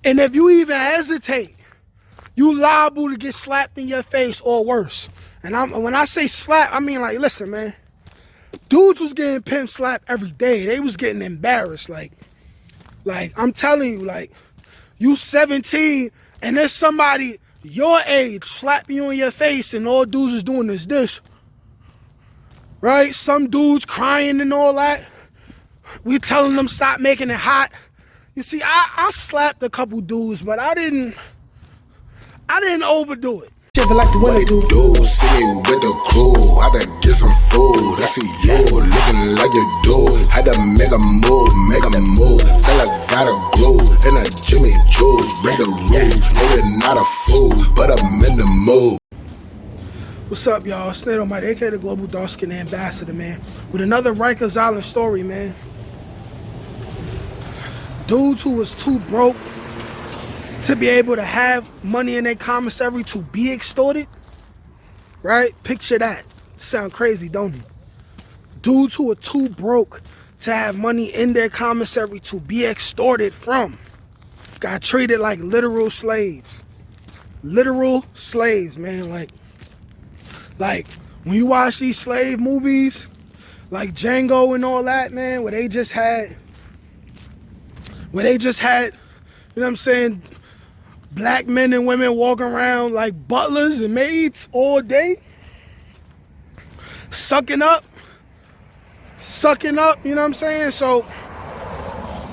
And if you even hesitate, you liable to get slapped in your face or worse. And when I say slap, I mean like, listen, man. Dudes was getting pimp slapped every day. They was getting embarrassed. Like I'm telling you, like, you 17 and there's somebody your age slapping you in your face and all dudes is doing is this. Right? Some dudes crying and all that. We telling them stop making it hot. You see, I slapped a couple dudes, but I didn't overdo it. Like the way they do, see me with the crew. I had to get some food. I see you looking like you do. Had to make a move. Still I got a groove in a Jimmy Choo. Break the rules, no you're not a fool, but I'm in the mood. What's up, y'all? It's Nate Almighty, aka the Global Dark Skin Ambassador, man. With another Rikers Island story, man. Dudes who was too broke to be able to have money in their commissary to be extorted, right? Picture that. Sound crazy, don't it? Dudes who are too broke to have money in their commissary to be extorted from got treated like literal slaves. Literal slaves, man. Like when you watch these slave movies, like Django and all that, man, where they just had, you know what I'm saying, black men and women walking around like butlers and maids all day, sucking up, you know what I'm saying? So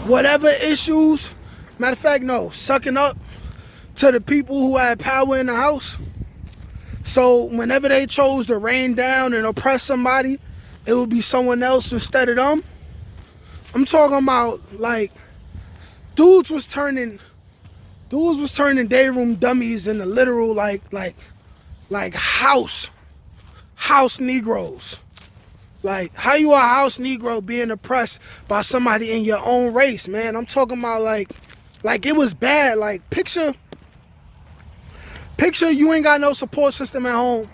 whatever issues, matter of fact, no, sucking up to the people who had power in the house. So whenever they chose to rain down and oppress somebody, it would be someone else instead of them. I'm talking about, like, dudes was turning day room dummies into literal like house Negroes. Like, how you a house Negro being oppressed by somebody in your own race, man? I'm talking about like it was bad. Like, picture you ain't got no support system at home,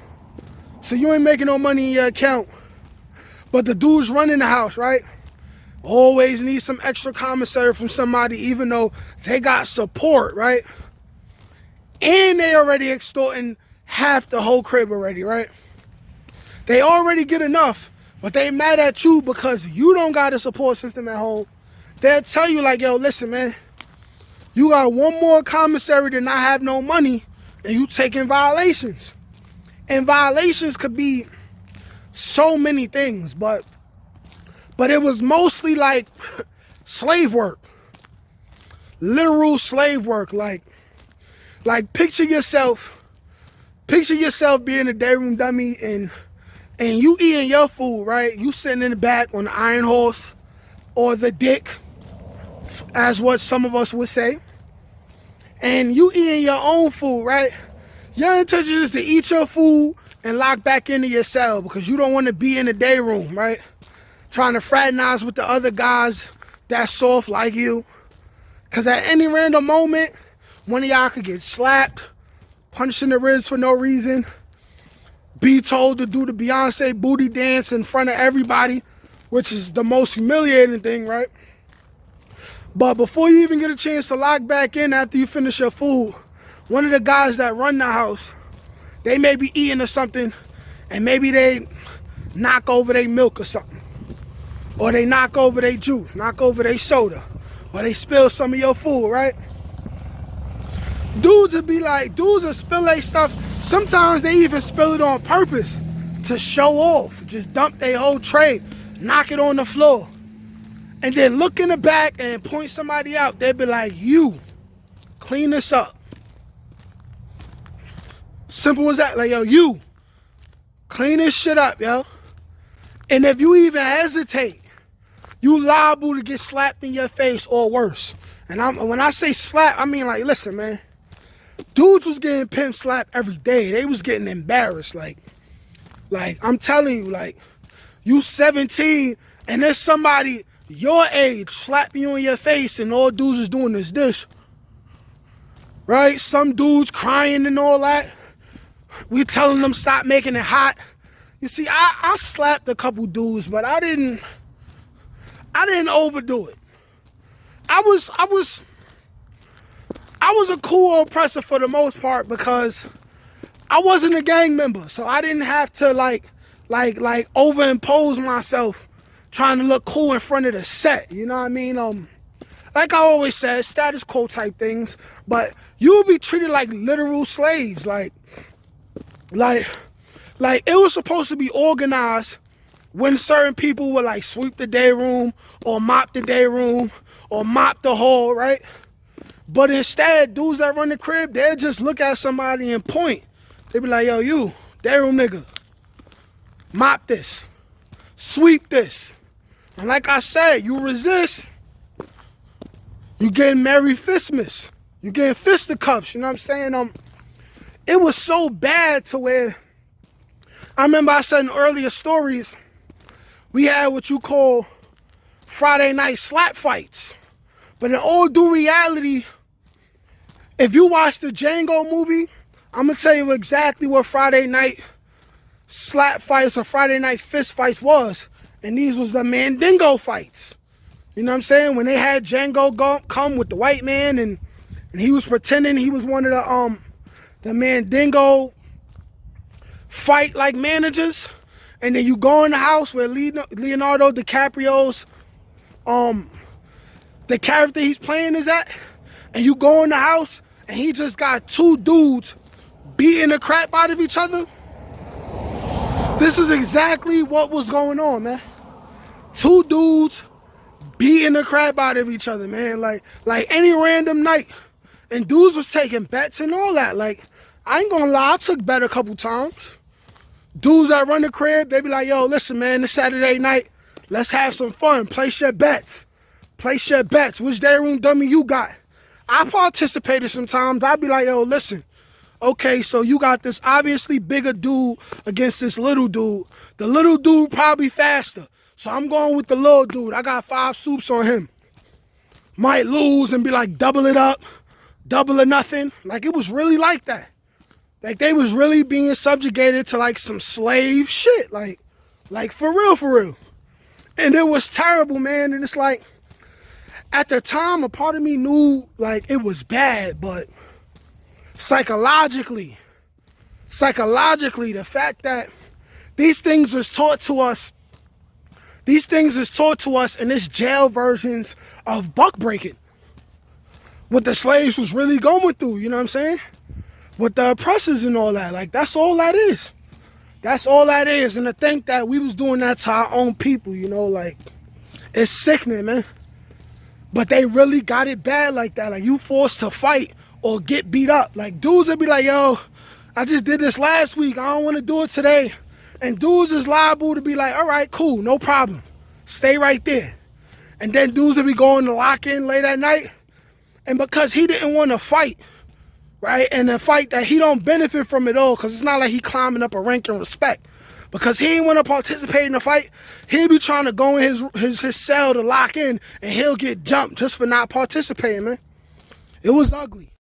so you ain't making no money in your account, but the dudes running the house, right? Always need some extra commissary from somebody, even though they got support, right? And they already extorting half the whole crib already, right? They already get enough, but they mad at you because you don't got a support system at home. They'll tell you like, yo, listen, man, you got one more commissary to not have no money, and you taking violations. And violations could be so many things, but it was mostly like slave work, literal slave work. Like picture yourself being a day room dummy and you eating your food, right? You sitting in the back on the iron horse or the dick, as what some of us would say, and you eating your own food, right? Your intention is to eat your food and lock back into your cell because you don't want to be in the day room, right? Trying to fraternize with the other guys that's soft like you. Because at any random moment, one of y'all could get slapped, punched in the ribs for no reason, be told to do the Beyonce booty dance in front of everybody, which is the most humiliating thing, right? But before you even get a chance to lock back in after you finish your food, one of the guys that run the house, they may be eating or something, and maybe they knock over their milk or something. Or they knock over their juice, knock over their soda, or they spill some of your food, right? Dudes will spill their stuff. Sometimes they even spill it on purpose to show off. Just dump their whole tray, knock it on the floor, and then look in the back and point somebody out. They'll be like, you, clean this up. Simple as that. Like, yo, you, clean this shit up, yo. And if you even hesitate, you liable to get slapped in your face or worse. And when I say slap, I mean like, listen, man. Dudes was getting pimp slapped every day. They was getting embarrassed. Like I'm telling you, like, you 17 and there's somebody your age slapping you in your face and all dudes is doing is this. Right? Some dudes crying and all that. We telling them stop making it hot. You see, I slapped a couple dudes, but I didn't overdo it. I was a cool oppressor for the most part because I wasn't a gang member, so I didn't have to like overimpose myself trying to look cool in front of the set. You know what I mean? Like I always said, status quo type things, but you would be treated like literal slaves. Like it was supposed to be organized when certain people would like sweep the day room or mop the day room or mop the hall, right? But instead, dudes that run the crib, they'll just look at somebody and point. They be like, yo, you, day room nigga, mop this, sweep this. And like I said, you resist, you getting Merry Fistmas. You getting fisticuffs, you know what I'm saying? It was so bad to where, I remember I said in earlier stories, we had what you call Friday night slap fights. But in all due reality, if you watch the Django movie, I'm going to tell you exactly what Friday night slap fights or Friday night fist fights was. And these was the Mandingo fights. You know what I'm saying? When they had Django come with the white man and he was pretending he was one of the Mandingo fight like managers. And then you go in the house where Leonardo DiCaprio's the character he's playing is at, and you go in the house and he just got two dudes beating the crap out of each other. This is exactly what was going on, man. Two dudes beating the crap out of each other, man. Like any random night. And dudes was taking bets and all that. Like, I ain't gonna lie, I took bet a couple times. Dudes that run the crib, they be like, yo, listen, man, this Saturday night, let's have some fun. Place your bets. Place your bets. Which day room dummy you got? I participated sometimes. I'd be like, yo, listen, okay, so you got this obviously bigger dude against this little dude. The little dude probably faster. So I'm going with the little dude. I got 5 soups on him. Might lose and be like, double it up, double or nothing. Like, it was really like that. Like, they was really being subjugated to like some slave shit. Like for real. And it was terrible, man. And it's like, at the time, a part of me knew like it was bad, but psychologically, the fact that these things is taught to us in this jail versions of buck breaking. What the slaves was really going through, you know what I'm saying? With the oppressors and all that. Like, that's all that is. That's all that is. And to think that we was doing that to our own people, you know, like, it's sickening, man. But they really got it bad like that. Like, you forced to fight or get beat up. Like, dudes would be like, yo, I just did this last week. I don't want to do it today. And dudes is liable to be like, all right, cool, no problem. Stay right there. And then dudes would be going to lock in late at night. And because he didn't want to fight, right? And a fight that he don't benefit from at all, because it's not like he climbing up a rank in respect. Because he didn't want to participate in the fight, he'd be trying to go in his cell to lock in, and he'll get jumped just for not participating, man. It was ugly.